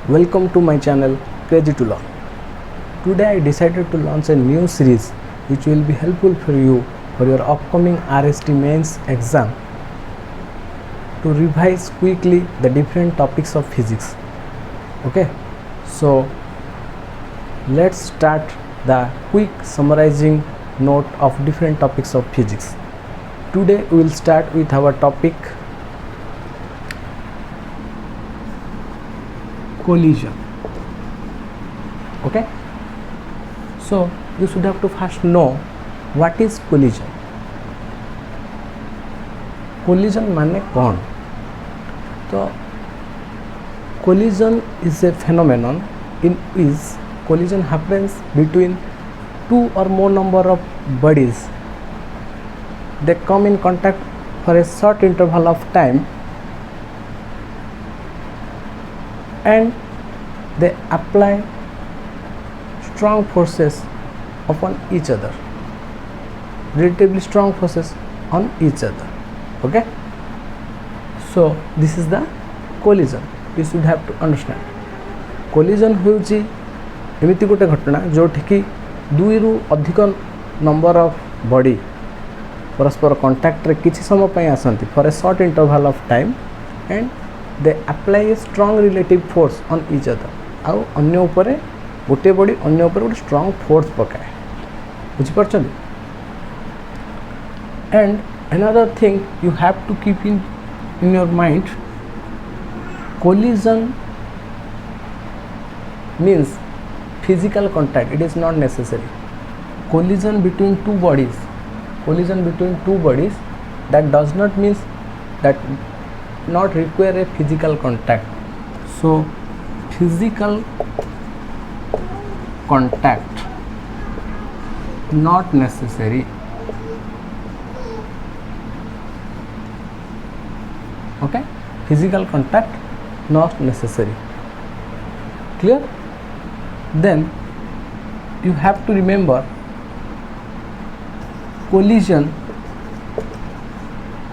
Welcome to my channel Crazy to Learn. Today I decided to launch a new series which will be helpful for you for your upcoming RST mains exam to revise quickly the different topics of physics. Okay, so let's start the quick summarizing note of different topics of physics. Today we will start with our topic collision. Okay, so you should have to first know what is collision. Collision माने कौन? तो collision is a phenomenon in which collision happens between two or more number of bodies. They come in contact for a short interval of time and they apply strong forces upon each other, relatively strong forces on each other. Okay, so this is the collision. You should have to understand. Collision होउची एमिति गोटे घटना जोठी कि दुई रु अधिक number of body परस्पर contact रे किछि समय पय आसंती for a short interval of time and they apply a strong relative force on each other. आउ अन्य ऊपर गोटे बॉडी अन्य ऊपर गोटे स्ट्रॉन्ग फोर्स पकाए. बुझी परछन? And another thing you have to keep in your mind, collision means physical contact. It is not necessary. Collision between two bodies, that does not mean that not require a physical contact. So physical contact not necessary. Okay, physical contact not necessary. Clear? Then you have to remember collision.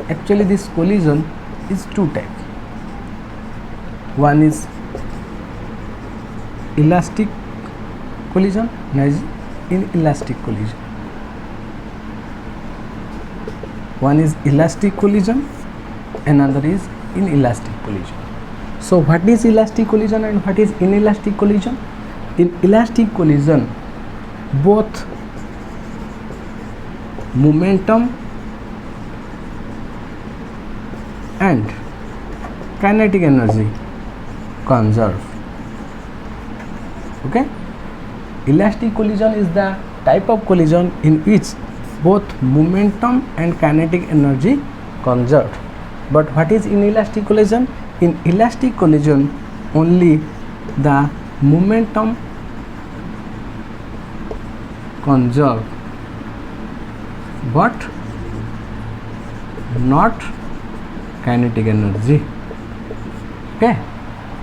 Actually this collision is two types. One is elastic collision, another is inelastic collision. One is elastic collision, another is inelastic collision. So what is elastic collision and what is inelastic collision? In elastic collision, both momentum and kinetic energy conserve. Okay, elastic collision is the type of collision in which both momentum and kinetic energy conserved. But what is inelastic collision? In elastic collision, only the momentum conserved, but not kinetic energy. Okay,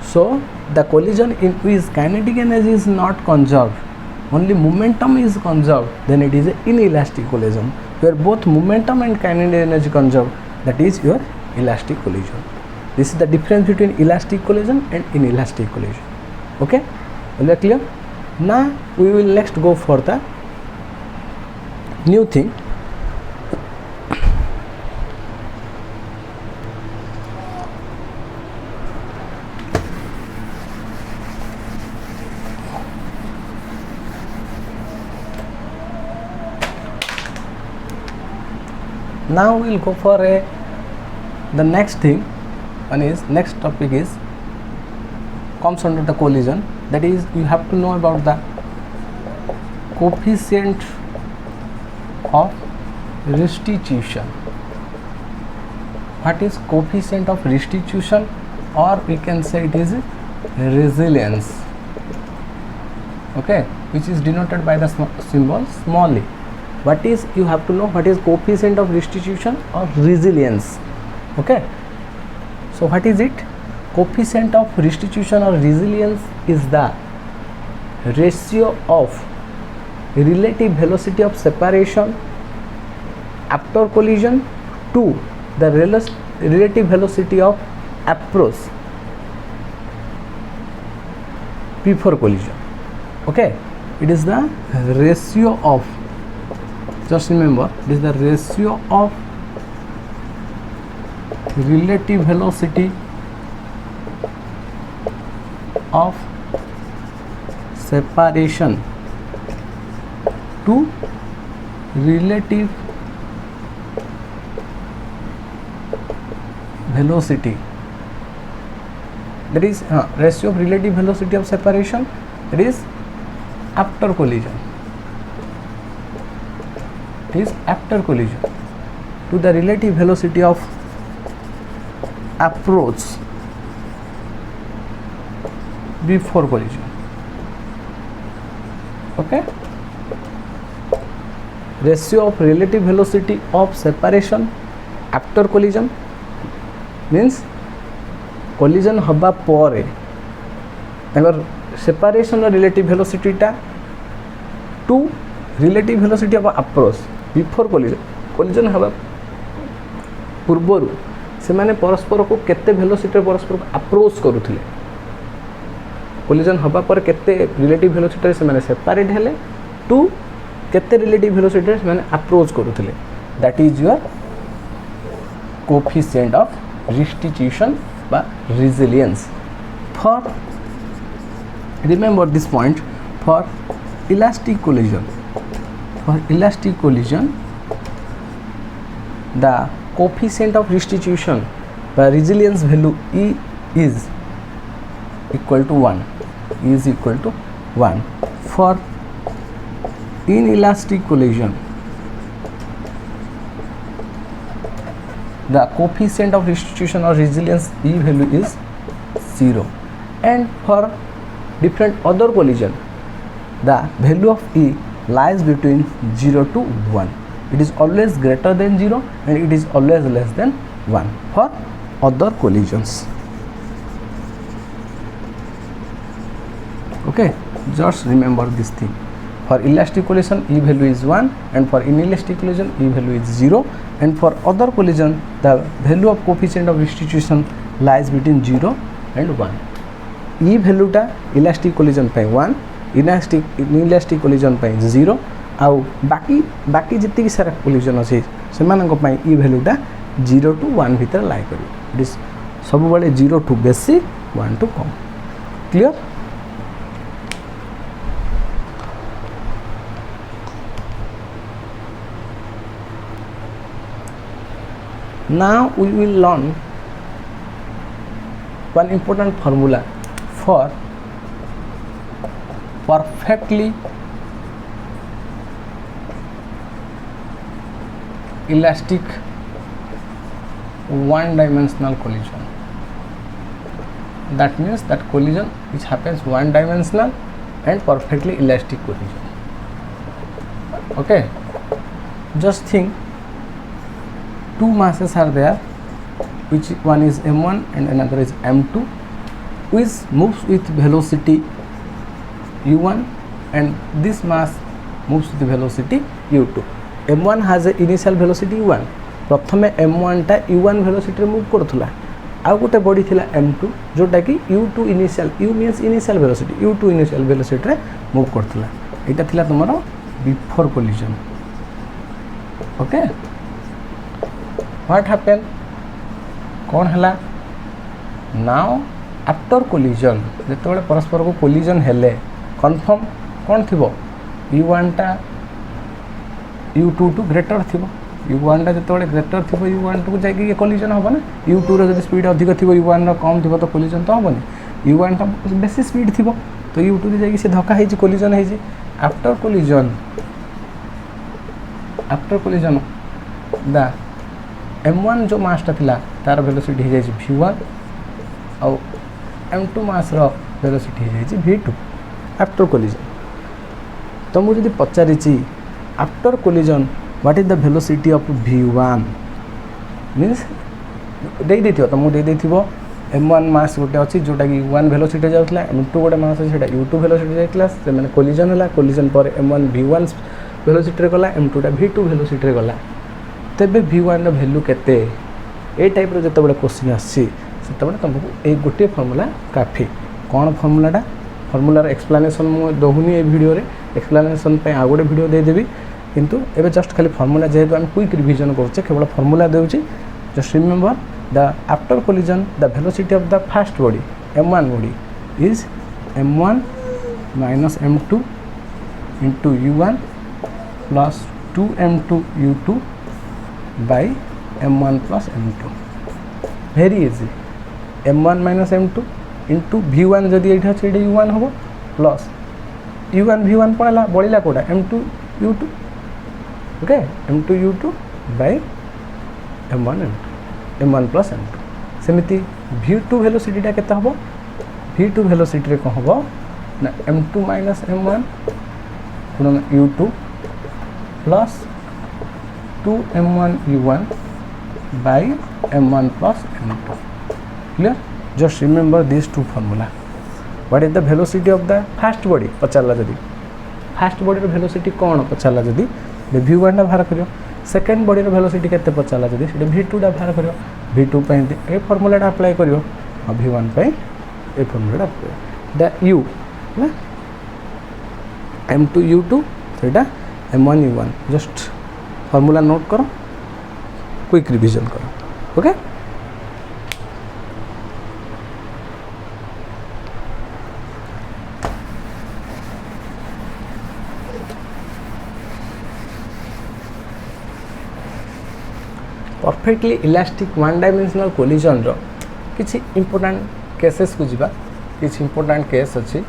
so the collision in which kinetic energy is not conserved, only momentum is conserved, then it is an inelastic collision. Where both momentum and kinetic energy conserved, that is your elastic collision. This is the difference between elastic collision and inelastic collision. Okay, is that clear? Now we will next go for the new thing. Now we will go for the next thing. One is next topic is comes under the collision, that is you have to know about the coefficient of restitution. What is coefficient of restitution, or we can say it is resilience. Okay, which is denoted by the symbol small e. What is, you have to know what is coefficient of restitution or resilience. Okay, so what is it? Coefficient of restitution or resilience is the ratio of relative velocity of separation after collision to the relative velocity of approach before collision. Okay, it is the ratio of, just remember, it is the ratio of relative velocity of separation to relative velocity, that is ratio of relative velocity of separation, that is after collision, it is after collision, to the relative velocity of approach before collision. Okay, ratio of relative velocity of separation after collision means collision हबा परे अगर separation relative velocity टा to relative velocity of approach before collision हबा पूर्वरु से माने परस्पर को केते velocity परस्पर को approach करूथिले, collision हबा पर केते relative velocity से माने separate हेले to केते relative velocity से माने approach करूथिले, that is your coefficient of restitution by resilience. For remember this point, for elastic collision, the coefficient of restitution by resilience value E is equal to 1, For inelastic collision, the coefficient of restitution or resilience E value is 0, and for different other collision the value of E lies between 0 to 1. It is always greater than 0 and it is always less than 1 for other collisions. Okay, just remember this thing. For elastic collision E value is 1 and for inelastic collision E value is 0, and for other collision the value of coefficient of restitution lies between 0 and 1. E value टा elastic collision पे 1, inelastic collision पे 0, आउ बाकी जितनी सारा collision अच्छे से मानक पे E value टा 0 to 1 भीतर लाई करी. It is सब बड़े 0 to बेसी 1 to come. Clear? Now we will learn one important formula for perfectly elastic one-dimensional collision. That means that collision which happens one-dimensional and perfectly elastic collision. Okay, just think, two masses are there, which one is m1 and another is m2, which moves with velocity u1 and this mass moves with velocity u2. m1 has a initial velocity u1, प्रथमे m1 टा u1 velocity रे move करथुला, आ गोटे body थिला m2 जोटा कि u2 initial, u means initial velocity, u2 initial velocity रे move करथुला. एटा थिला तमरो before collision. Okay, what happen, कौन हला नाउ आफ्टर कोलिजन, जेतेबेले परस्पर को कोलिजन हेले कन्फर्म कौन थिबो, u1 टा u2 टू ग्रेटर थिबो, u1 टा जेतेबेले ग्रेटर थिबो u1 टू जाई के कोलिजन होबो ना. u2 रो जदि स्पीड अधिक थिबो u1 रो कम थिबो तो कोलिजन तो होबोनी. u1 टा बेसी स्पीड थिबो तो u2 रे जाई के से धक्का hazy collision hazy. After collision the m1 जो मास टा थिला तार वेलोसिटी हे जाई v1 और m2 मास रो वेलोसिटी हे जाई v2 आफ्टर कोलिजन. तो मु जदि पचारिची after collision what is the velocity of v1 means दे देथियो, तो मु दे देथिबो m1 मास गोटे अछि जोटा कि 1 वेलोसिटी जाउतला, m2 गोटे मास अछि सेटा u2 वेलोसिटी जाइतला, से माने कोलिजन होला, कोलिजन पर m1 v1 वेलोसिटी रे गला, m2 टा v2 वेलोसिटी रे गला. तेबे v1 रो वैल्यू केते, ए टाइप रो जते बडे क्वेश्चन आछि सेते बडे तुमको ए गोटे फार्मूला काफी. कोन फार्मूलाटा फॉर्मूलार एक्सप्लेनेशन मु दहुनी ए वीडियो रे एक्सप्लेनेशन पे आ गोटे वीडियो दे देबी किंतु एबे जस्ट खाली फॉर्मूला जेहेतु हम क्विक रिवीजन करछे केवल फॉर्मूला देउची just remember the after collision the velocity of the first body m1 body is m1 minus m2 into u1 plus 2m2 u2 by m1 plus m2 very easy m1 minus m2 into v1 जदि एठी अछि एठी u1 होबो plus u1 v1 पड़ला बळिला कोडा m2 u2 okay m2 u2 by m1 m2 m1 plus m2 सेमिति v2 velocity टा केते होबो v2 वेलोसिटी रे को होबो ना m2 minus m1 गुणन u2 plus 2m1 u1 by m1 plus m2 clear just remember these two formula what is the velocity of the first body पचारला जदी first body रो velocity कोन पचारला जदी v1 टा बाहर करियो सेकंड बॉडी रो velocity केते पचारला जदी सेटा v2 टा बाहर करियो v2 पे ए फार्मूला टा अप्लाई करियो और v1 पे ए फार्मूला टा द u ना m2 u2 सेटा m1 u1 just formula note करो क्विक रिवीजन करो okay perfectly elastic one dimensional collision रो किछि इंपोर्टेंट केसेस को जिबा किछि इंपोर्टेंट केस अछि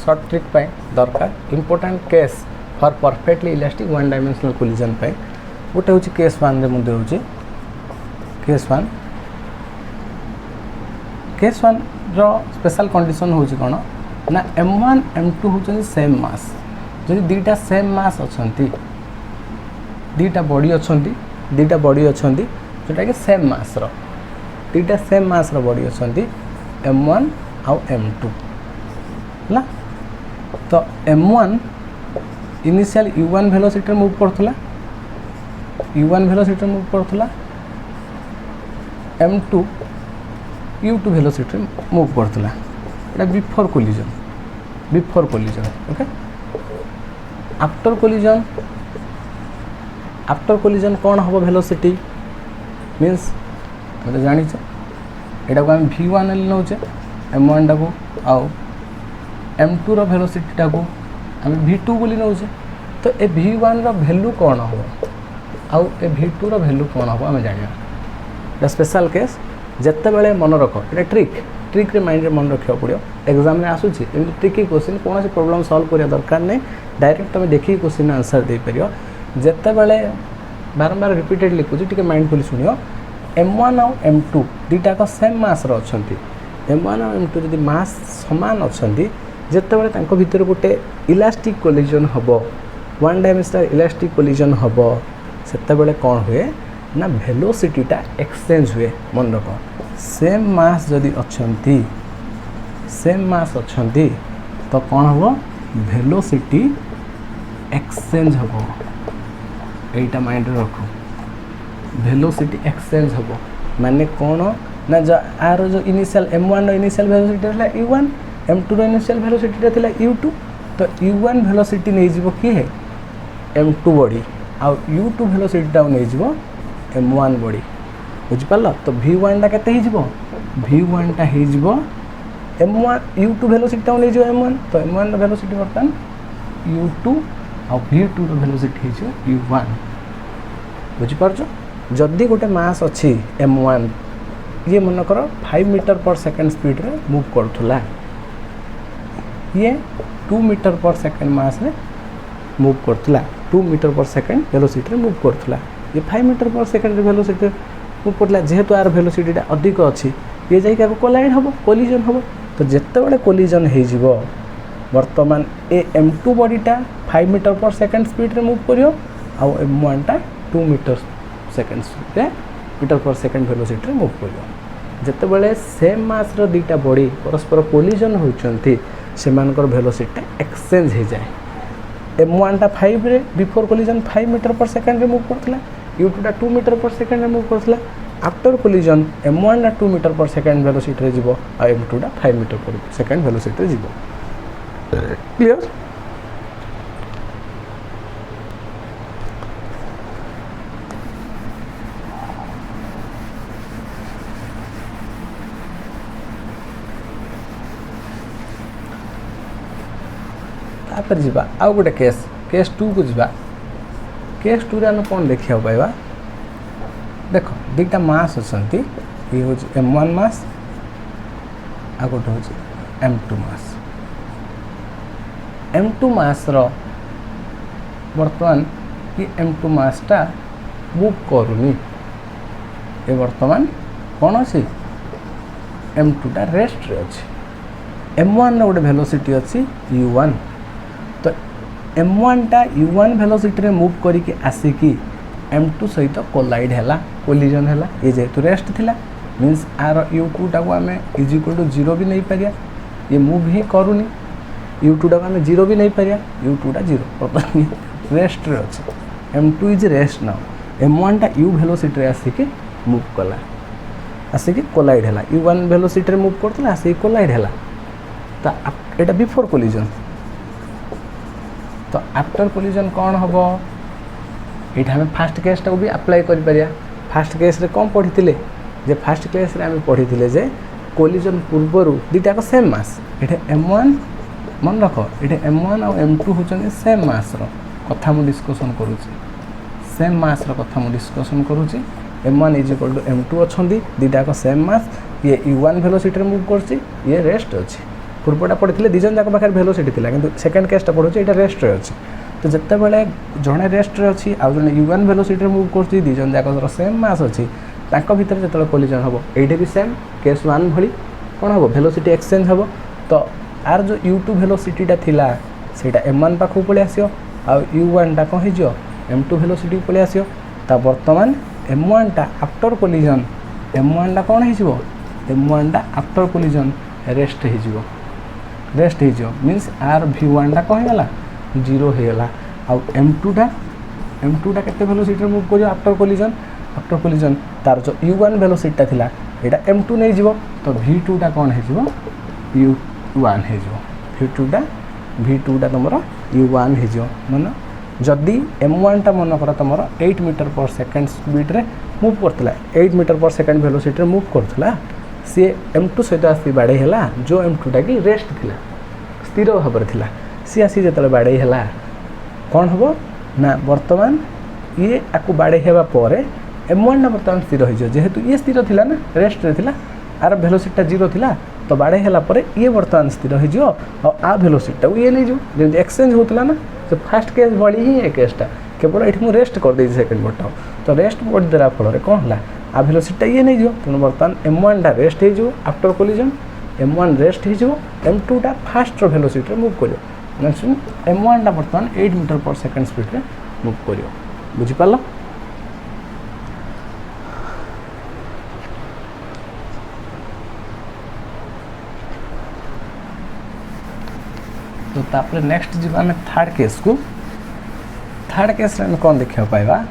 शॉर्ट ट्रिक पे दरकार important case for perfectly elastic one dimensional collision पे गोटे होछि केस 1 रे मुदे होछि केस 1 रो स्पेशल कंडीशन होछि कोन ना m1 m2 होछि सेम मास जदि दीटा सेम मास अछंती दीटा बॉडी अछंती जोटा कि सेम मास रो दीटा सेम मास रो बॉडी अछंती m1 आउ m2 ना तो m1 initial u1 velocity move करथला u1 वेलोसिटी मूव करथला m2 u2 वेलोसिटी मूव करथला एटा before collision okay after collision कौन हम वेलोसिटी मीन्स मतलब जानी एटा को हम v1 नौचे m1 टाको आउ m2 रो वेलोसिटी टाको हम v2 बोली नौचे तो ए v1 रो वैल्यू कौन हो आउ ए v2 रो वैल्यू कौन हो हम जानिया एटा स्पेशल केस जत्ते बेले मन रखो एटा ट्रिक रे माइंड रे मन रखियो पड़ियो एग्जाम में आसुची एमि ट्रिकी क्वेश्चन कोन से प्रॉब्लम सॉल्व करिया दरकार नै डायरेक्ट तुम देखि क्वेश्चन आंसर दे परियो जत्ते बेले बारंबार रिपीटेड लिखुची टिके माइंडफुली सुनियो m1 और m2 दीटा का सेम मास रो अछंती m1 और m2 जदि मास समान अछंती जत्ते बेले तांको भीतर गोटे इलास्टिक कोलिजन हबो वन डायमेंशनल इलास्टिक कोलिजन हबो सेते बेले कोन हुए ना वेलोसिटी टा एक्सचेंज हुए मन रखो सेम मास जदि अछंती तो कोन हबो वेलोसिटी एक्सचेंज हबो एटा माइंड रखो वेलोसिटी एक्सचेंज हबो माने कोन ना जो आर जो इनिशियल m1 रो इनिशियल वेलोसिटी रहला u1 m2 रो इनिशियल वेलोसिटी रहला u2 तो u1 वेलोसिटी नै जिवो की है m2 बॉडी आ u2 वेलोसिटी टा नै जिवो m1 बॉडी बुझ पालो तो v1 टा केते हि जिवो v1 टा हि जिवो m1 u2 वेलोसिटी टा नै जिवो m1 तो m1 रो वेलोसिटी बर्तन u2 आ v2 रो वेलोसिटी हि जिवो u1 बुझ पारछो जदी गोटे मास अछि m1 ये मन करो 5 मीटर पर सेकंड स्पीड रे मूव करथुला ये 2 मीटर पर सेकंड मास रे मूव करथुला 2 मीटर पर सेकंड वेलोसिटी रे मूव करथुला ये 5 मीटर पर सेकंड रे वेलोसिटी मूव करथला जेहेतु आर वेलोसिटी टा अधिक अछि ये जाई का कोलाइड हबो कोलिजन हबो तो जत्ते बडे कोलिजन हे जिवो वर्तमान ए m2 बॉडी टा 5 मीटर पर सेकंड स्पीड रे मूव करियो आ m1 टा 2 मीटर पर सेकंड वेलोसिटी रे मूव करियो जत्ते बडे सेम मास रो दीटा बॉडी परस्पर कोलिजन होचंती सेमानकर वेलोसिटी एक्सचेंज हे जाए m1 टा 5 रे बिफोर कोलिजन 5 मीटर पर सेकंड रे मूव करथला u2 टा 2 मीटर पर सेकंड रे मूव करथला आफ्टर कोलिजन m1 टा 2 मीटर पर सेकेंड वेलोसिटी रे जीवो आ m2 टा 5 मीटर पर सेकेंड वेलोसिटी रे जीवो क्लियर तापर जीवा आउ गोटे केस 2 को जीवा केस 2 रे हम कोन देखिया पाइबा देख दुईटा मास अच्छा ये हूँ m1 मास आ गोटे हूँ m2 मास m2 मास बर्तमान ये m2 मासटा मूव करूनी ये बर्तमान कौन अच्छी m2 टा रेस्ट रे अच्छी m1 गोटे वेलोसिटी अच्छी u1 तो m1 टा u1 वेलोसिटी रे मूव करिके आसिकी m2 सहित कोलाइड हैला कोलिजन हैला ये जेतु रेस्ट थिला मींस आर u2 टा को आमे इज इक्वल टू 0 भी नहीं परिया ये मूव ही करूनी u2 टा को आमे 0 भी नहीं परिया u2 टा 0 पता रेस्ट रे अछि m2 is rest now m1 टा u वेलोसिटी रे आसिके मूव कला आसिके कोलाइड हैला u1 वेलोसिटी रे मूव करतला आसिके कोलाइड हैला तो एटा बिफोर कोलिजन तो आफ्टर कोलिजन कौन हम ये हमें फास्ट केस टाक भी अप्लाई कर पारिया फास्ट केस रे कौन पढ़ी जे फास्ट केस रे आम पढ़ी जे कोलिजन पूर्वर दुईटाक सेम मास ये m1 मन रख ये m1 और m2 होचन सेम मास रो कथा मु डिस्कशन करूची सेम मास रो कथा मु डिस्कशन करूची m1 is equal to m2 अच्छी दुईटाक सेम मास ये u1 वेलोसिटी मूव करची ये रेस्ट अच्छी पूर्वटा पढ़ी दिजन जाक पाखे वेलोसिटी थिला किंतु सेकेंड केसटा पढ़ुची ये रेस्ट रे अच्छी तो जिते बड़े जड़े रेस्ट रे अच्छी आउ जड़े u1 वेलोसिटी मूव कर दिजन जाक सेम मास अच्छी तांको भितर जो कोलिजन हम ये भी सेम केस 1 भली कौन हम वेलोसिटी एक्सचेंज हम तो आर जो u2 वेलोसिटीटा थिला सेटा m1 पाखु पळे आसियो आ u1 टा कौन हो m2 वेलोसिटी पळे आसियो ता वर्तमान m1 टा आफ्टर कोलिजन m1 टा कौन हो m1 टा आफ्टर कोलिजन रेस्ट हो मीन्स आर v1 टा कौन होला 0 हो गला आउ m2 टा केते वेलोसिटी मूव कर आफ्टर कोलिजन तार जो u1 वेलोसिटी थिला एटा m2 नहीं जीवो तो v2 टा कौन हो u1 हो v2 टा तुमर u1 हो मन जदि m1 टा मन कर तुमर 8 मीटर पर सेकेंड स्पीड रे मूव करतला 8 मीटर पर सेकेंड वेलोसिटी मूव करतला सी m2 सहित आसी बाड़े हैला जो m2 टा की रेस्ट थिला स्थिर भाव थिला सी आसी जो बाड़े है कौन हम ना वर्तमान ये आपको बाड़े हेबा परे m1 ना वर्तमान स्थिर हो जेहेतु ये स्थिर थिला ना रेस्ट रे थिला आर वेलोसिटी 0 थिला तो बाड़े हैला परे ये वर्तमान स्थिर हो और आ वेलोसिटी ये नहीं जो जे एक्सचेंज होतला ना तो फास्ट केस भली ही ए केसटा केवल ये मुझे रेस्ट कर दे सेकेंड बटा तो रेस्ट कर देला फल कौन है आ वेलोसिटी ये नहीं जो तेणु बर्तमान m1 टा रेस्ट हो आफ्टर कोलिजन m1 रेस्ट हो m2 टा फास्ट वेलोसिटी मूव कर m1 टा बर्तमान 8 मीटर पर सेकेंड स्पीड रे मूव कर बुझीपार तो तापर नेक्स्ट जीवा में थर्ड केस रे कौन देखा पाइबा